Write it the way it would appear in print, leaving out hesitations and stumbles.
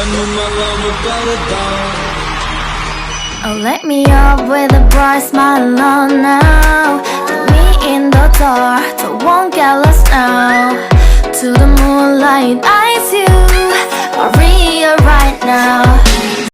ਤੈਨੂੰ ਮੈਂ ਲਵ ਕਰਦਾ Oh, let me up with a bright smile on now. Put me in the dark, so won't get lost now.